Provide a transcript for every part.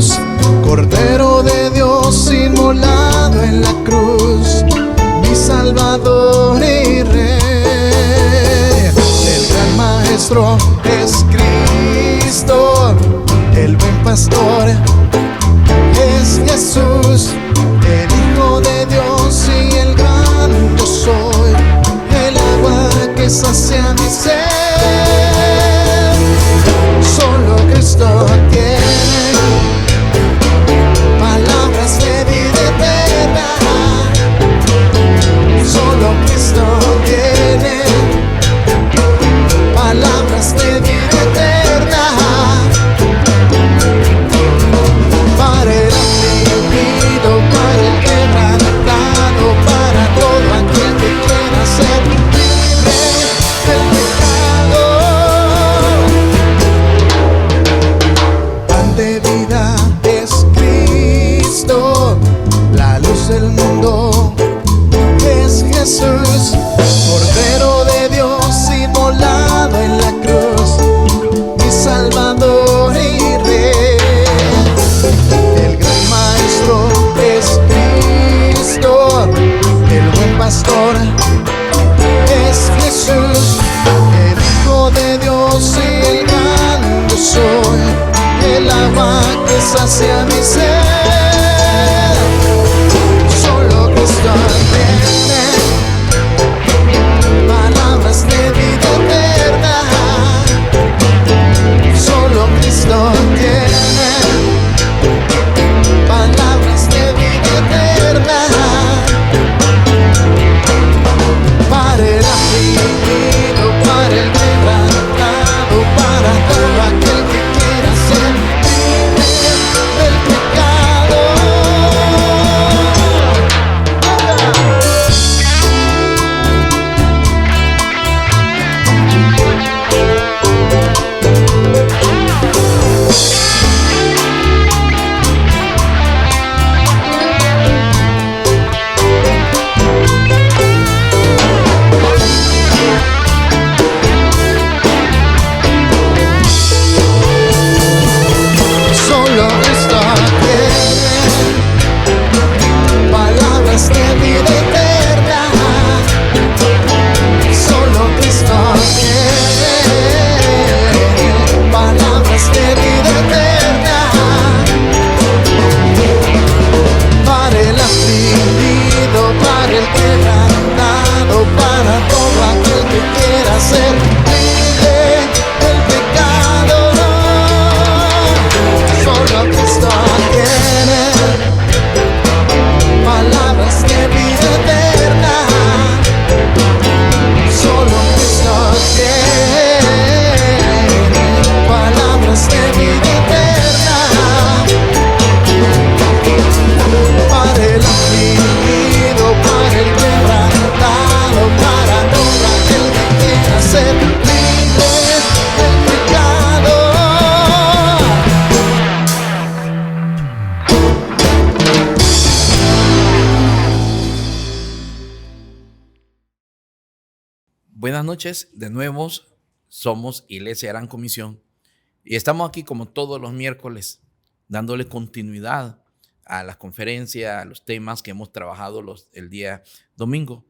Jesús, Cordero de Dios inmolado en la cruz, mi Salvador y Rey. El gran Maestro es Cristo, el buen pastor es Jesús, el Hijo de Dios y el gran yo soy, el agua que sacia mi sed. Solo Cristo tiene palabras de vida eterna. Solo Cristo tiene palabras de vida eterna. Para el afligido, para el quebrantado, para todo aquel que quiera ser libre del pecado. Pan de vida es Cristo, la luz del mundo es Jesús, Cordero de Dios inmolado en la cruz, mi Salvador y Rey. El gran Maestro es Cristo, el buen pastor es Jesús, el Hijo de Dios y el gran yo soy, el agua que sacia mi sed. Solo Cristo tiene palabras de vida eterna. Solo Cristo tiene palabras de vida eterna. Para el afligido, para el quebrantado, para todo aquel que quiera ser libre del pecado. Solo Cristo tiene palabras de vida eterna. Solo Cristo tiene palabras de vida eterna. Para el afligido, para el quebrantado, para todo aquel que quiera ser libre del pecado. Solo Cristo tiene palabras de vida eterna. Solo Cristo tiene palabras de vida eterna. Para el afligido, para el quebrantado, para todo aquel que quiera ser libre del pecado. Buenas noches, de nuevo somos Iglesia Gran Comisión y estamos aquí como todos los miércoles dándole continuidad a las conferencias, a los temas que hemos trabajado el día domingo.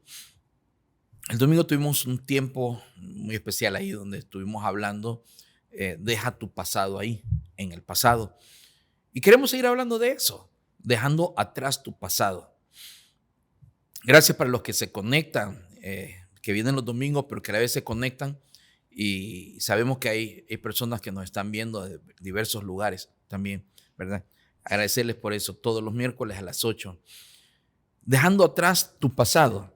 El domingo tuvimos un tiempo muy especial ahí donde estuvimos hablando, deja tu pasado ahí, en el pasado. Y queremos seguir hablando de eso, dejando atrás tu pasado. Gracias para los que se conectan, que vienen los domingos, pero que a la vez se conectan y sabemos que hay personas que nos están viendo de diversos lugares también, ¿verdad? Agradecerles por eso todos los miércoles a las 8. Dejando atrás tu pasado.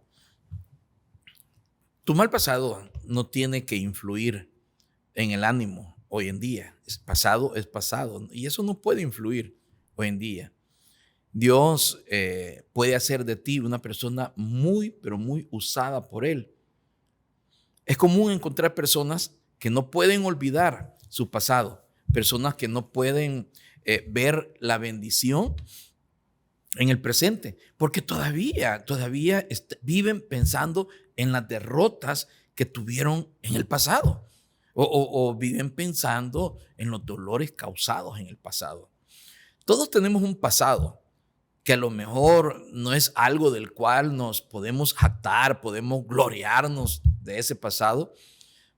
Tu mal pasado no tiene que influir en el ánimo hoy en día. Es pasado y eso no puede influir hoy en día. Dios puede hacer de ti una persona muy, pero muy usada por Él. Es común encontrar personas que no pueden olvidar su pasado, personas que no pueden ver la bendición en el presente, porque todavía viven pensando en las derrotas que tuvieron en el pasado o viven pensando en los dolores causados en el pasado. Todos tenemos un pasado que a lo mejor no es algo del cual nos podemos jactar, podemos gloriarnos de ese pasado.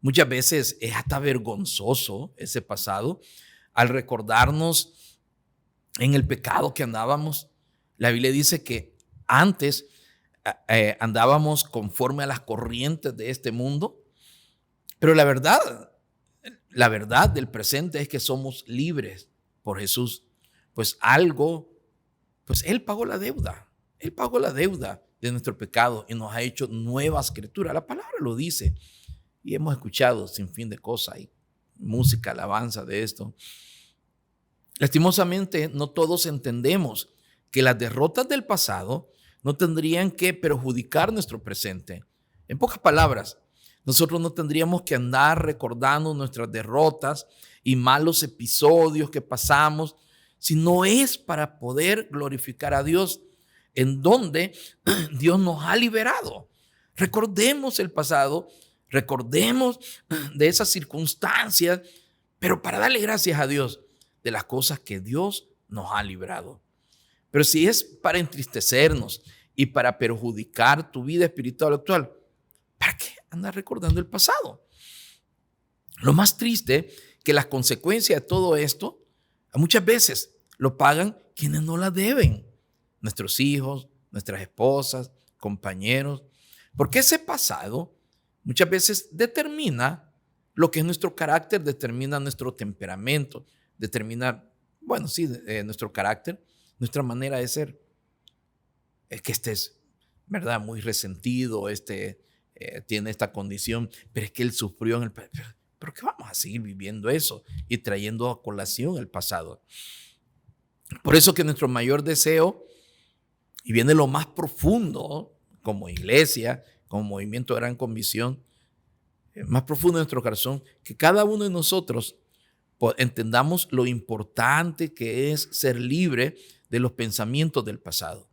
Muchas veces es hasta vergonzoso ese pasado al recordarnos en el pecado que andábamos. La Biblia dice que antes andábamos conforme a las corrientes de este mundo, pero la verdad del presente es que somos libres por Jesús. Pues Él pagó la deuda. Él pagó la deuda de nuestro pecado y nos ha hecho nuevas criaturas. La palabra lo dice y hemos escuchado sin fin de cosas y música, alabanza de esto. Lastimosamente, no todos entendemos que las derrotas del pasado no tendrían que perjudicar nuestro presente. En pocas palabras, nosotros no tendríamos que andar recordando nuestras derrotas y malos episodios que pasamos, si no es para poder glorificar a Dios, en donde Dios nos ha liberado. Recordemos el pasado, recordemos de esas circunstancias, pero para darle gracias a Dios de las cosas que Dios nos ha librado. Pero si es para entristecernos y para perjudicar tu vida espiritual actual, ¿para qué andar recordando el pasado? Lo más triste que las consecuencias de todo esto muchas veces lo pagan quienes no la deben. Nuestros hijos, nuestras esposas, compañeros. Porque ese pasado muchas veces determina lo que es nuestro carácter, determina nuestro temperamento, determina, nuestro carácter, nuestra manera de ser. Es que estés, ¿verdad?, muy resentido, tiene esta condición, pero es que él sufrió en el pasado. ¿Pero qué vamos a seguir viviendo eso y trayendo a colación el pasado? Por eso que nuestro mayor deseo, y viene lo más profundo como iglesia, como movimiento de Gran Comisión, más profundo de nuestro corazón, que cada uno de nosotros entendamos lo importante que es ser libre de los pensamientos del pasado.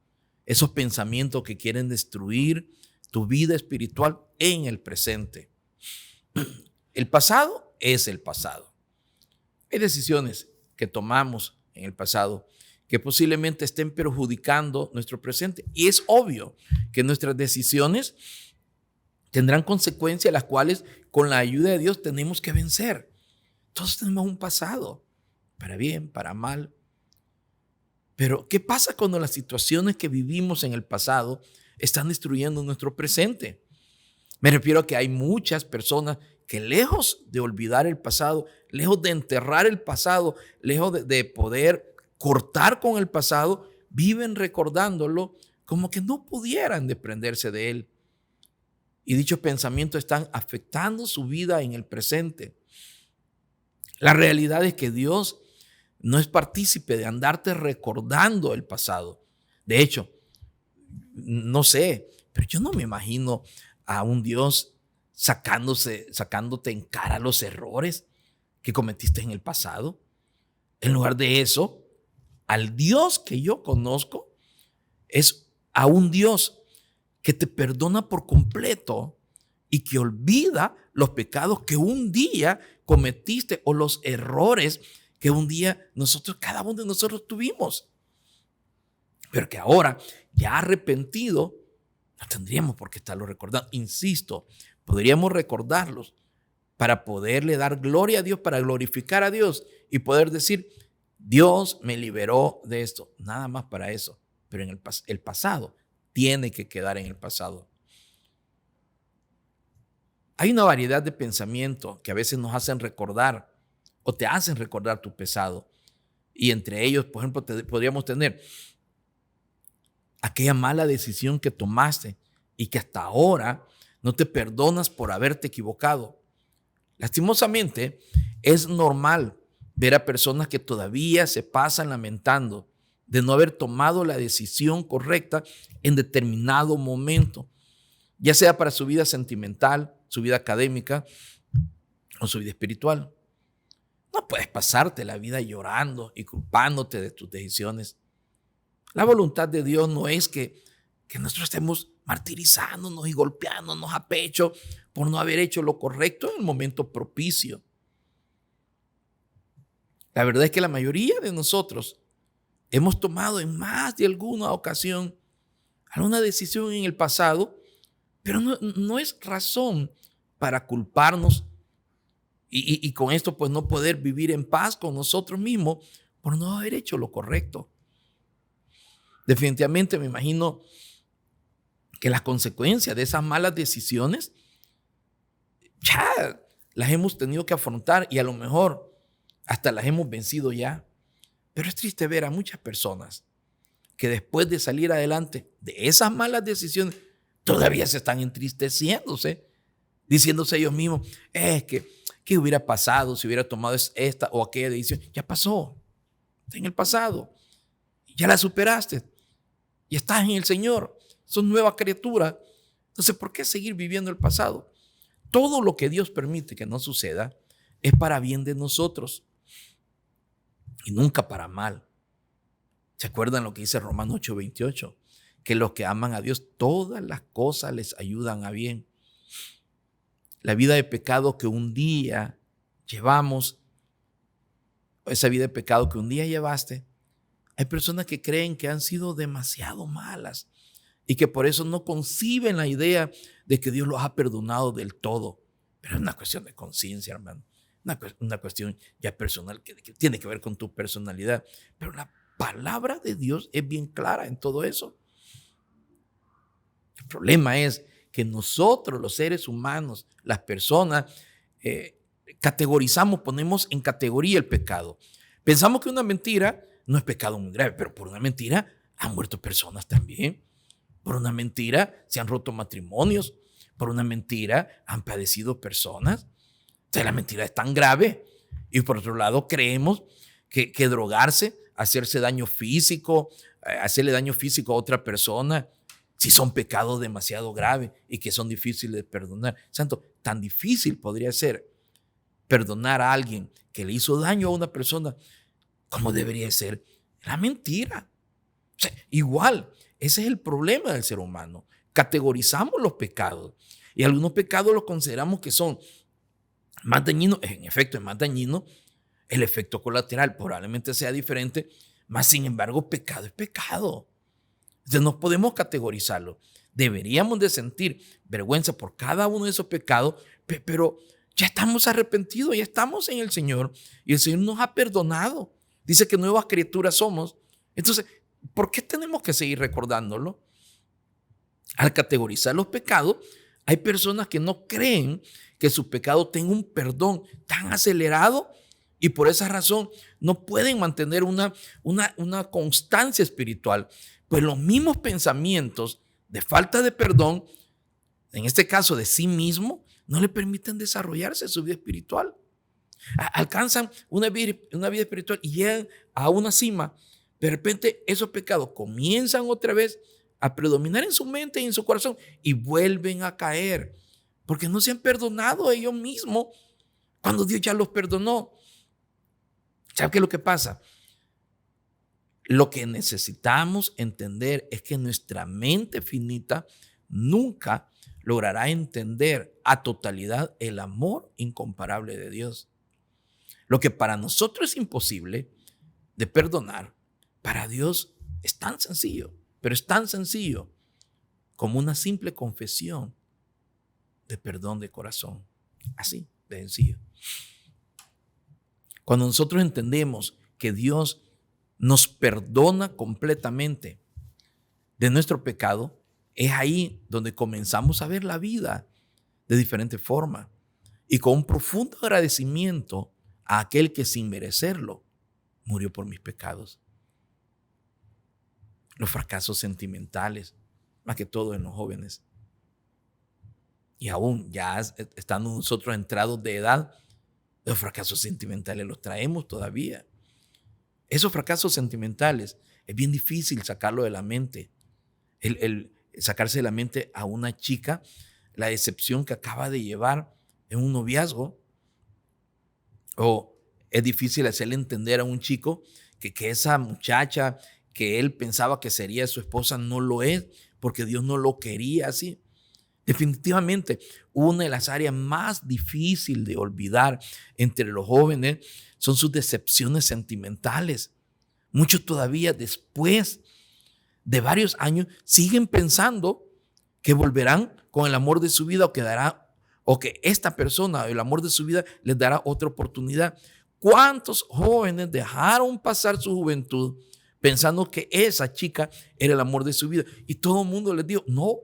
Esos pensamientos que quieren destruir tu vida espiritual en el presente. El pasado es el pasado. Hay decisiones que tomamos en el pasado que posiblemente estén perjudicando nuestro presente. Y es obvio que nuestras decisiones tendrán consecuencias las cuales con la ayuda de Dios tenemos que vencer. Todos tenemos un pasado, para bien, para mal. Pero ¿qué pasa cuando las situaciones que vivimos en el pasado están destruyendo nuestro presente? Me refiero a que hay muchas personas que lejos de olvidar el pasado, lejos de enterrar el pasado, lejos de poder cortar con el pasado, viven recordándolo como que no pudieran desprenderse de él. Y dichos pensamientos están afectando su vida en el presente. La realidad es que Dios no es partícipe de andarte recordando el pasado. De hecho, no sé, pero yo no me imagino a un Dios sacándote en cara los errores que cometiste en el pasado. En lugar de eso, al Dios que yo conozco es a un Dios que te perdona por completo y que olvida los pecados que un día cometiste o los errores que un día cada uno de nosotros tuvimos. Pero que ahora, ya arrepentido, no tendríamos por qué estarlo recordando. Insisto, podríamos recordarlos para poderle dar gloria a Dios, para glorificar a Dios y poder decir, Dios me liberó de esto. Nada más para eso. Pero en el pasado tiene que quedar en el pasado. Hay una variedad de pensamientos que a veces nos hacen recordar o te hacen recordar tu pasado. Y entre ellos, por ejemplo, podríamos tener aquella mala decisión que tomaste y que hasta ahora no te perdonas por haberte equivocado. Lastimosamente, es normal ver a personas que todavía se pasan lamentando de no haber tomado la decisión correcta en determinado momento, ya sea para su vida sentimental, su vida académica o su vida espiritual. No puedes pasarte la vida llorando y culpándote de tus decisiones. La voluntad de Dios no es que nosotros estemos martirizándonos y golpeándonos a pecho por no haber hecho lo correcto en el momento propicio. La verdad es que la mayoría de nosotros hemos tomado en más de alguna ocasión alguna decisión en el pasado, pero no es razón para culparnos y con esto pues no poder vivir en paz con nosotros mismos por no haber hecho lo correcto. Definitivamente me imagino que las consecuencias de esas malas decisiones ya las hemos tenido que afrontar y a lo mejor hasta las hemos vencido ya. Pero es triste ver a muchas personas que después de salir adelante de esas malas decisiones todavía se están entristeciéndose, diciéndose ellos mismos, ¿qué hubiera pasado si hubiera tomado esta o aquella decisión? Ya pasó, está en el pasado, ya la superaste y estás en el Señor, sos nueva criatura. Entonces, ¿por qué seguir viviendo el pasado? Todo lo que Dios permite que no suceda es para bien de nosotros y nunca para mal. ¿Se acuerdan lo que dice Romanos 8:28? Que los que aman a Dios, todas las cosas les ayudan a bien. La vida de pecado que un día llevamos, esa vida de pecado que un día llevaste, hay personas que creen que han sido demasiado malas y que por eso no conciben la idea de que Dios los ha perdonado del todo. Pero es una cuestión de conciencia, hermano. Una cuestión ya personal que tiene que ver con tu personalidad. Pero la palabra de Dios es bien clara en todo eso. El problema es que nosotros, los seres humanos, las personas, categorizamos, ponemos en categoría el pecado. Pensamos que una mentira no es pecado muy grave, pero por una mentira han muerto personas también. Por una mentira se han roto matrimonios. Por una mentira han padecido personas. Entonces la mentira es tan grave. Y por otro lado creemos que drogarse, hacerse daño físico, hacerle daño físico a otra persona, si son pecados demasiado graves y que son difíciles de perdonar. Santo, tan difícil podría ser perdonar a alguien que le hizo daño a una persona como debería ser la mentira. O sea, igual, ese es el problema del ser humano. Categorizamos los pecados y algunos pecados los consideramos que son más dañinos. En efecto, es más dañino. El efecto colateral probablemente sea diferente, mas sin embargo, pecado es pecado. Entonces no podemos categorizarlo. Deberíamos de sentir vergüenza por cada uno de esos pecados, pero ya estamos arrepentidos, ya estamos en el Señor y el Señor nos ha perdonado. Dice que nuevas criaturas somos. Entonces, ¿por qué tenemos que seguir recordándolo? Al categorizar los pecados, hay personas que no creen que su pecado tenga un perdón tan acelerado y por esa razón no pueden mantener una constancia espiritual. Pues los mismos pensamientos de falta de perdón, en este caso de sí mismo, no le permiten desarrollarse su vida espiritual. Alcanzan una vida espiritual y llegan a una cima. De repente esos pecados comienzan otra vez a predominar en su mente y en su corazón y vuelven a caer porque no se han perdonado ellos mismos cuando Dios ya los perdonó. ¿Sabe qué es lo que pasa? Lo que necesitamos entender es que nuestra mente finita nunca logrará entender a totalidad el amor incomparable de Dios. Lo que para nosotros es imposible de perdonar, para Dios es tan sencillo, pero es tan sencillo como una simple confesión de perdón de corazón. Así de sencillo. Cuando nosotros entendemos que Dios nos perdona completamente de nuestro pecado, es ahí donde comenzamos a ver la vida de diferente forma y con un profundo agradecimiento a aquel que sin merecerlo murió por mis pecados. Los fracasos sentimentales, más que todo en los jóvenes, y aún ya estando nosotros entrados de edad, los fracasos sentimentales los traemos todavía. Esos fracasos sentimentales es bien difícil sacarlo de la mente. El sacarse de la mente a una chica la decepción que acaba de llevar en un noviazgo. O es difícil hacerle entender a un chico que esa muchacha que él pensaba que sería su esposa no lo es porque Dios no lo quería así. Definitivamente, una de las áreas más difíciles de olvidar entre los jóvenes son sus decepciones sentimentales. Muchos todavía después de varios años siguen pensando que volverán con el amor de su vida o que esta persona, el amor de su vida, les dará otra oportunidad. ¿Cuántos jóvenes dejaron pasar su juventud pensando que esa chica era el amor de su vida? Y todo el mundo les dijo, no,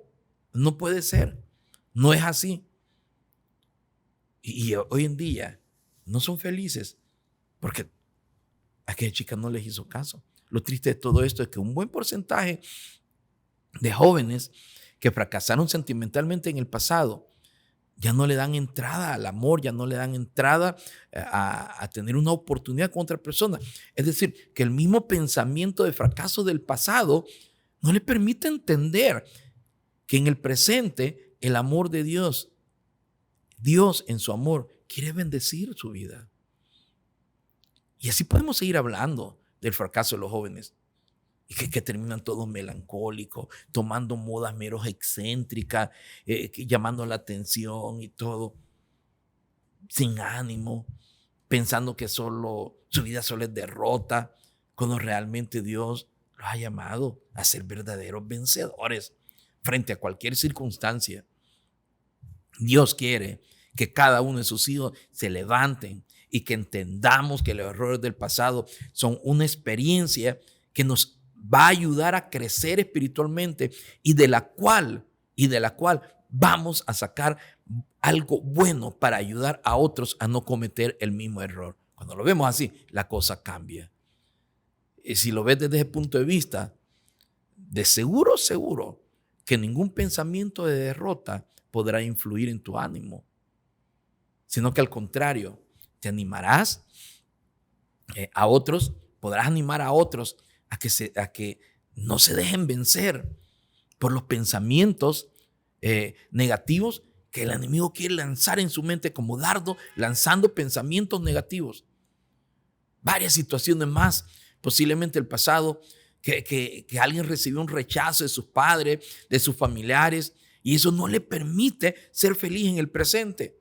no puede ser, no es así. Y hoy en día no son felices porque aquella chica no les hizo caso. Lo triste de todo esto es que un buen porcentaje de jóvenes que fracasaron sentimentalmente en el pasado ya no le dan entrada al amor, ya no le dan entrada a tener una oportunidad con otra persona. Es decir, que el mismo pensamiento de fracaso del pasado no le permite entender que en el presente el amor de Dios en su amor quiere bendecir su vida. Y así podemos seguir hablando del fracaso de los jóvenes. Y que terminan todos melancólicos, tomando modas meros excéntricas, llamando la atención y todo, sin ánimo, pensando que su vida solo es derrota, cuando realmente Dios los ha llamado a ser verdaderos vencedores frente a cualquier circunstancia. Dios quiere que cada uno de sus hijos se levanten y que entendamos que los errores del pasado son una experiencia que nos va a ayudar a crecer espiritualmente y de la cual vamos a sacar algo bueno para ayudar a otros a no cometer el mismo error. Cuando lo vemos así, la cosa cambia. Y si lo ves desde ese punto de vista, de seguro que ningún pensamiento de derrota podrá influir en tu ánimo, sino que al contrario, te animarás a otros, podrás animar a otros a que no se dejen vencer por los pensamientos negativos que el enemigo quiere lanzar en su mente como dardo, lanzando pensamientos negativos. Varias situaciones más, posiblemente el pasado, que alguien recibió un rechazo de sus padres, de sus familiares, y eso no le permite ser feliz en el presente.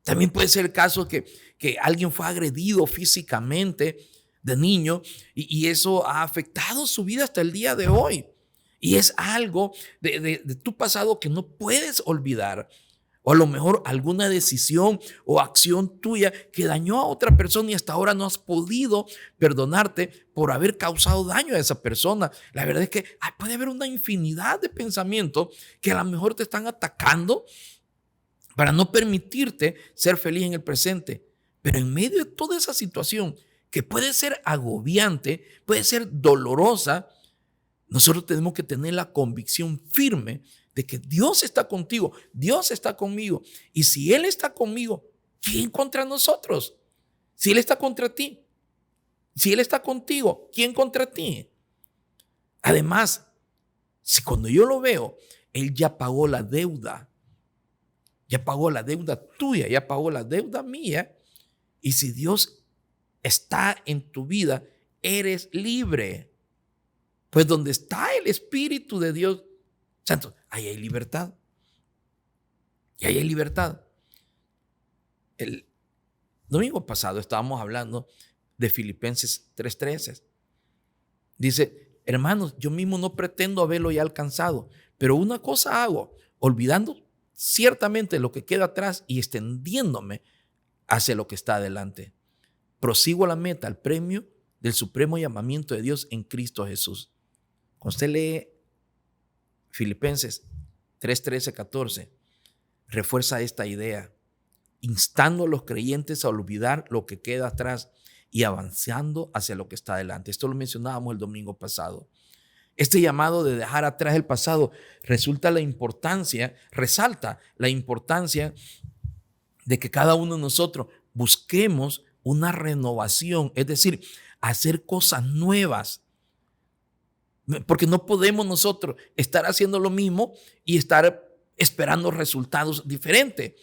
También puede ser el caso que alguien fue agredido físicamente de niño y eso ha afectado su vida hasta el día de hoy. Y es algo de tu pasado que no puedes olvidar. O a lo mejor alguna decisión o acción tuya que dañó a otra persona y hasta ahora no has podido perdonarte por haber causado daño a esa persona. La verdad es que puede haber una infinidad de pensamientos que a lo mejor te están atacando para no permitirte ser feliz en el presente. Pero en medio de toda esa situación que puede ser agobiante, puede ser dolorosa, nosotros tenemos que tener la convicción firme de que Dios está contigo, Dios está conmigo. Y si Él está conmigo, ¿quién contra nosotros? Si Él está contra ti, si Él está contigo, ¿quién contra ti? Además, si cuando yo lo veo, Él ya pagó la deuda, ya pagó la deuda tuya, ya pagó la deuda mía. Y si Dios está en tu vida, eres libre. Pues donde está el Espíritu de Dios Santo, ahí hay libertad. Y ahí hay libertad. El domingo pasado estábamos hablando de Filipenses 3:13. Dice, hermanos, yo mismo no pretendo haberlo ya alcanzado, pero una cosa hago, olvidando ciertamente lo que queda atrás y extendiéndome hacia lo que está adelante. Prosigo a la meta, al premio del supremo llamamiento de Dios en Cristo Jesús. Cuando usted lee Filipenses 3:13, 14, refuerza esta idea, instando a los creyentes a olvidar lo que queda atrás y avanzando hacia lo que está adelante. Esto lo mencionábamos el domingo pasado. Este llamado de dejar atrás el pasado resalta la importancia de que cada uno de nosotros busquemos una renovación, es decir, hacer cosas nuevas. Porque no podemos nosotros estar haciendo lo mismo y estar esperando resultados diferentes.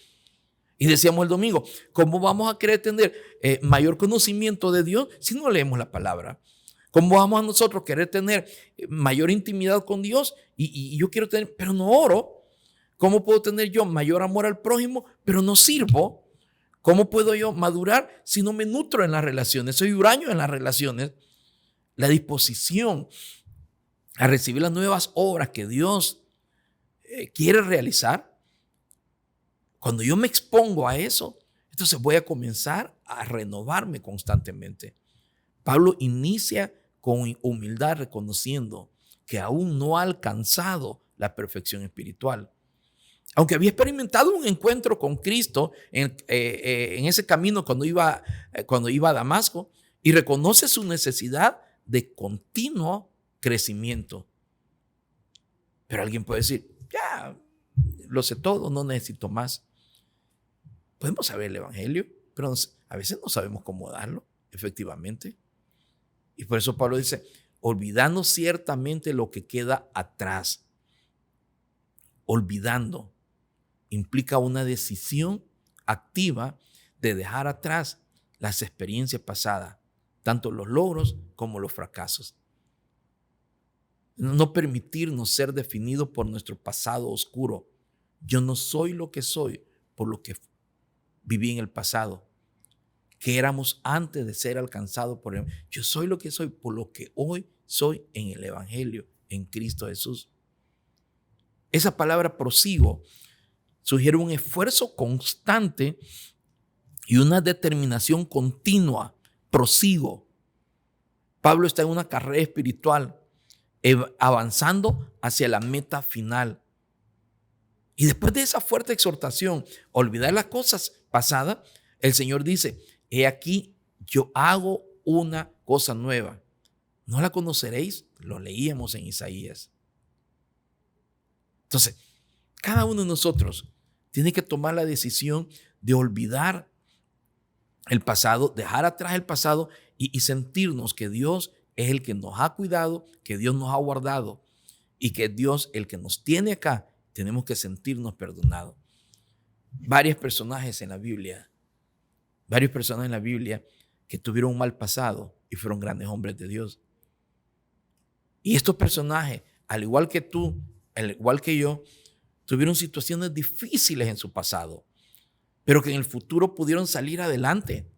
Y decíamos el domingo, ¿cómo vamos a querer tener mayor conocimiento de Dios si no leemos la palabra? ¿Cómo vamos a nosotros querer tener mayor intimidad con Dios? Y yo quiero tener, pero no oro. ¿Cómo puedo tener yo mayor amor al prójimo, pero no sirvo? ¿Cómo puedo yo madurar si no me nutro en las relaciones? Soy huraño en las relaciones. la disposición a recibir las nuevas obras que Dios quiere realizar, cuando yo me expongo a eso, entonces voy a comenzar a renovarme constantemente. Pablo inicia con humildad reconociendo que aún no ha alcanzado la perfección espiritual. Aunque había experimentado un encuentro con Cristo en ese camino cuando iba a Damasco, y reconoce su necesidad de continuo crecimiento. Pero alguien puede decir, ya, lo sé todo, no necesito más. Podemos saber el evangelio, pero a veces no sabemos cómo darlo, efectivamente. Y por eso Pablo dice, olvidando ciertamente lo que queda atrás. Olvidando implica una decisión activa de dejar atrás las experiencias pasadas, tanto los logros como los fracasos. No permitirnos ser definidos por nuestro pasado oscuro. Yo no soy lo que soy por lo que viví en el pasado, que éramos antes de ser alcanzados por Él. Yo soy lo que soy por lo que hoy soy en el Evangelio, en Cristo Jesús. Esa palabra prosigo sugiere un esfuerzo constante y una determinación continua. Prosigo. Pablo está en una carrera espiritual, avanzando hacia la meta final. Y después de esa fuerte exhortación, olvidar las cosas pasadas, el Señor dice, he aquí, yo hago una cosa nueva. ¿No la conoceréis? Lo leíamos en Isaías. Entonces, cada uno de nosotros tiene que tomar la decisión de olvidar el pasado, dejar atrás el pasado y sentirnos que Dios es el que nos ha cuidado, que Dios nos ha guardado y que Dios el que nos tiene acá. Tenemos que sentirnos perdonados. Varios personajes en la Biblia que tuvieron un mal pasado y fueron grandes hombres de Dios. Y estos personajes, al igual que tú, al igual que yo, tuvieron situaciones difíciles en su pasado, pero que en el futuro pudieron salir adelante.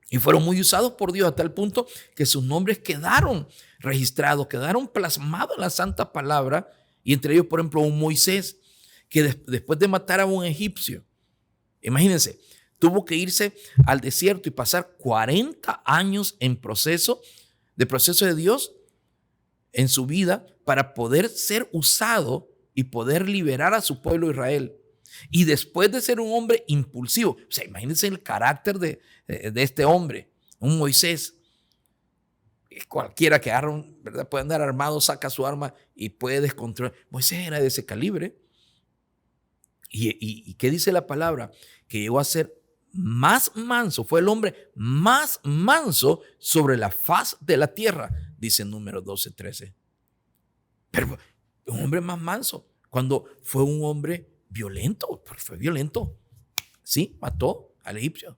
Y fueron muy usados por Dios a tal punto que sus nombres quedaron registrados, quedaron plasmados en la santa palabra. Y entre ellos, por ejemplo, un Moisés que después de matar a un egipcio, imagínense, tuvo que irse al desierto y pasar 40 años en proceso de Dios en su vida para poder ser usado y poder liberar a su pueblo Israel. Y después de ser un hombre impulsivo, o sea, imagínense el carácter de este hombre, un Moisés. Cualquiera que agarra, ¿verdad? Puede andar armado, saca su arma y puede descontrolar. Moisés era de ese calibre. ¿Y qué dice la palabra? Que llegó a ser más manso, fue el hombre más manso sobre la faz de la tierra, dice Números 12:13. Pero un hombre más manso, cuando fue un hombre violento, porque fue violento. Sí, mató al egipcio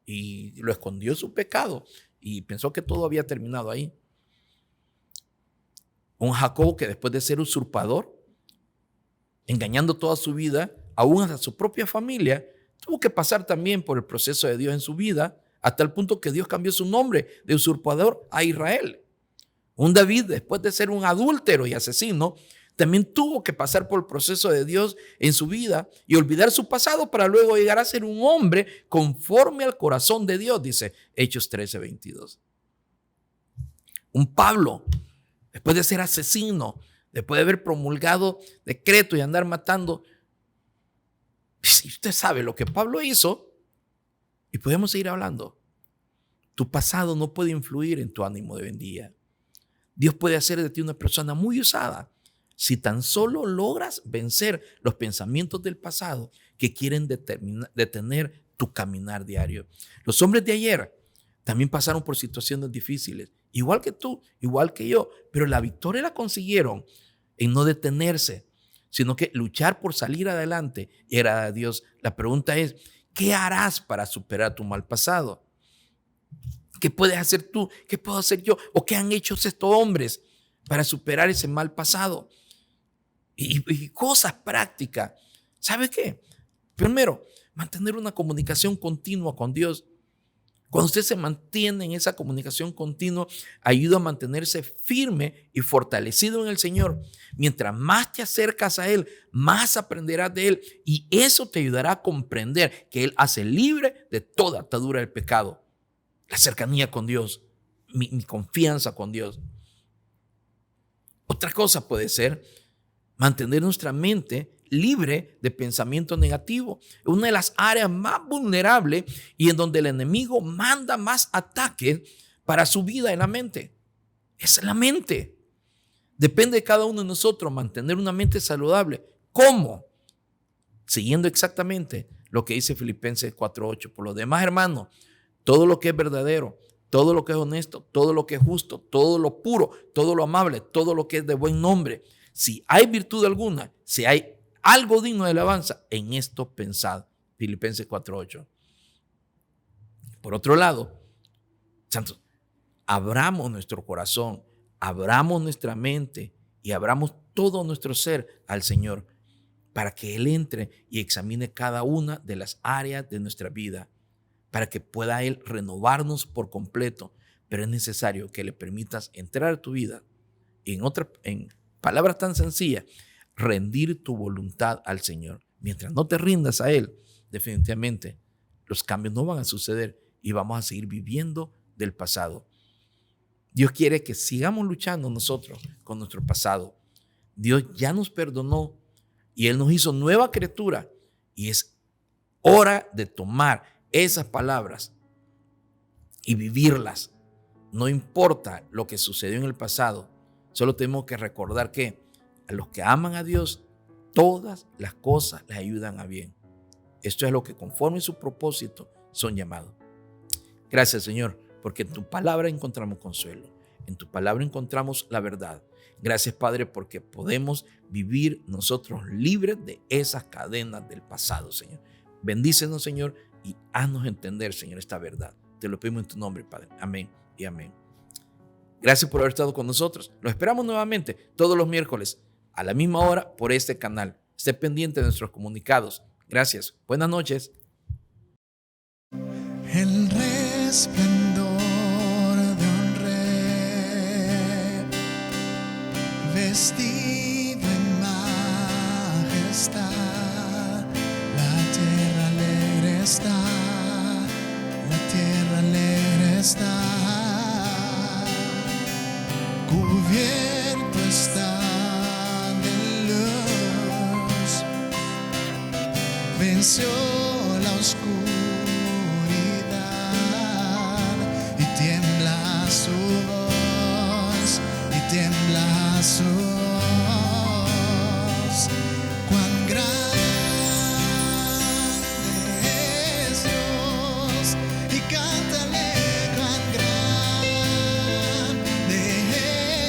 y lo escondió su pecado y pensó que todo había terminado ahí. Un Jacob que después de ser usurpador, engañando toda su vida, aún hasta su propia familia, tuvo que pasar también por el proceso de Dios en su vida, hasta el punto que Dios cambió su nombre de usurpador a Israel. Un David, después de ser un adúltero y asesino, también tuvo que pasar por el proceso de Dios en su vida y olvidar su pasado para luego llegar a ser un hombre conforme al corazón de Dios, dice Hechos 13:22. Un Pablo, después de ser asesino, después de haber promulgado decretos y andar matando, si usted sabe lo que Pablo hizo, y podemos seguir hablando, tu pasado no puede influir en tu ánimo de bendía. Dios puede hacer de ti una persona muy usada si tan solo logras vencer los pensamientos del pasado que quieren detener tu caminar diario. Los hombres de ayer también pasaron por situaciones difíciles, igual que tú, igual que yo, pero la victoria la consiguieron en no detenerse, sino que luchar por salir adelante y agradar a Dios. La pregunta es, ¿qué harás para superar tu mal pasado? ¿Qué puedes hacer tú? ¿Qué puedo hacer yo? ¿O qué han hecho estos hombres para superar ese mal pasado? Y cosas prácticas. ¿Sabe qué? Primero, mantener una comunicación continua con Dios. Cuando usted se mantiene en esa comunicación continua, ayuda a mantenerse firme y fortalecido en el Señor. Mientras más te acercas a Él, más aprenderás de Él. Y eso te ayudará a comprender que Él hace libre de toda atadura del pecado. La cercanía con Dios, mi confianza con Dios. Otra cosa puede ser mantener nuestra mente libre de pensamiento negativo. Es una de las áreas más vulnerables y en donde el enemigo manda más ataques para su vida en la mente. Es la mente. Depende de cada uno de nosotros mantener una mente saludable. ¿Cómo? Siguiendo exactamente lo que dice Filipenses 4:8. Por lo demás, hermanos, todo lo que es verdadero, todo lo que es honesto, todo lo que es justo, todo lo puro, todo lo amable, todo lo que es de buen nombre. Si hay virtud alguna, si hay algo digno de alabanza, en esto pensad. Filipenses 4:8. Por otro lado, santos, abramos nuestro corazón, abramos nuestra mente y abramos todo nuestro ser al Señor para que Él entre y examine cada una de las áreas de nuestra vida, para que pueda Él renovarnos por completo. Pero es necesario que le permitas entrar a tu vida y en palabras tan sencillas, rendir tu voluntad al Señor. Mientras no te rindas a Él, definitivamente los cambios no van a suceder y vamos a seguir viviendo del pasado. Dios quiere que sigamos luchando nosotros con nuestro pasado. Dios ya nos perdonó y Él nos hizo nueva criatura y es hora de tomar esas palabras y vivirlas. No importa lo que sucedió en el pasado, solo tenemos que recordar que a los que aman a Dios, todas las cosas les ayudan a bien. Esto es lo que conforme a su propósito son llamados. Gracias, Señor, porque en tu palabra encontramos consuelo. En tu palabra encontramos la verdad. Gracias, Padre, porque podemos vivir nosotros libres de esas cadenas del pasado, Señor. Bendícenos, Señor, y haznos entender, Señor, esta verdad. Te lo pedimos en tu nombre, Padre. Amén y amén. Gracias por haber estado con nosotros. Los esperamos nuevamente todos los miércoles a la misma hora por este canal. Esté pendiente de nuestros comunicados. Gracias. Buenas noches. El resplandor de un rey, vestido en majestad. La tierra alegre está, la tierra alegre está, cubierto está de luz, venció la oscuridad y tiembla su voz, y tiembla su voz. Cuán grande es Dios, y cántale cuán grande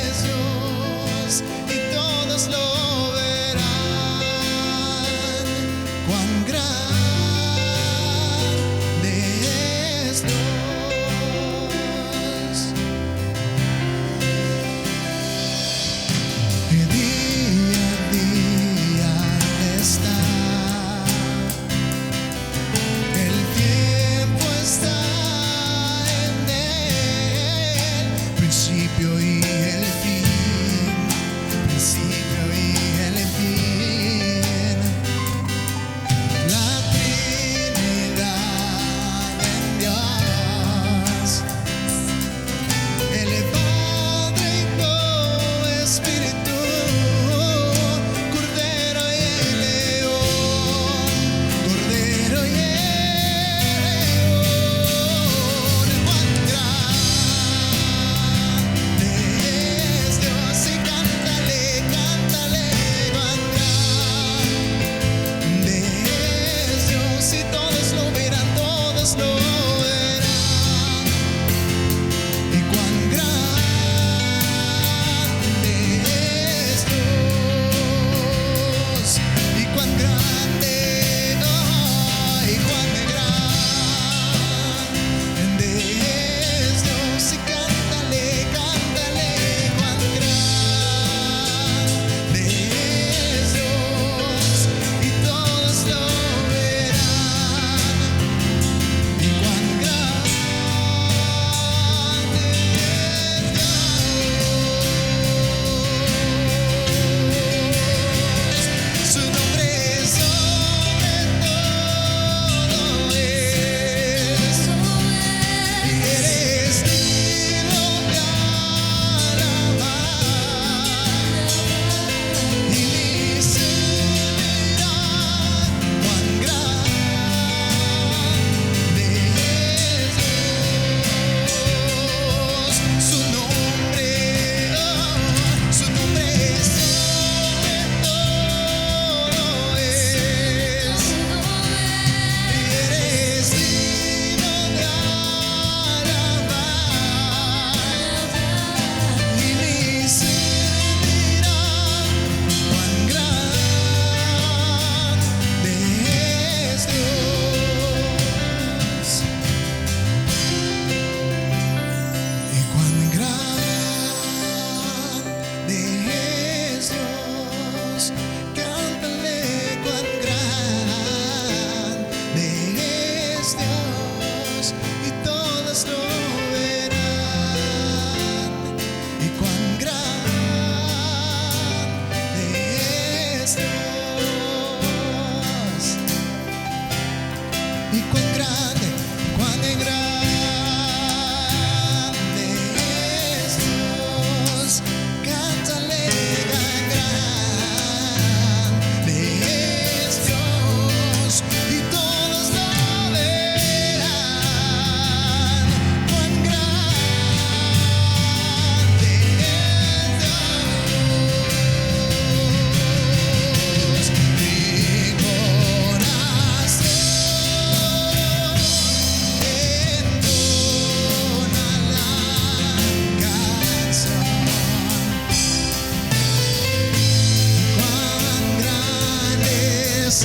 es Dios, y todos lo verán. Cuán grande es Dios. Y día a día está, el tiempo está en él, principio y el fin,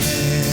Amén.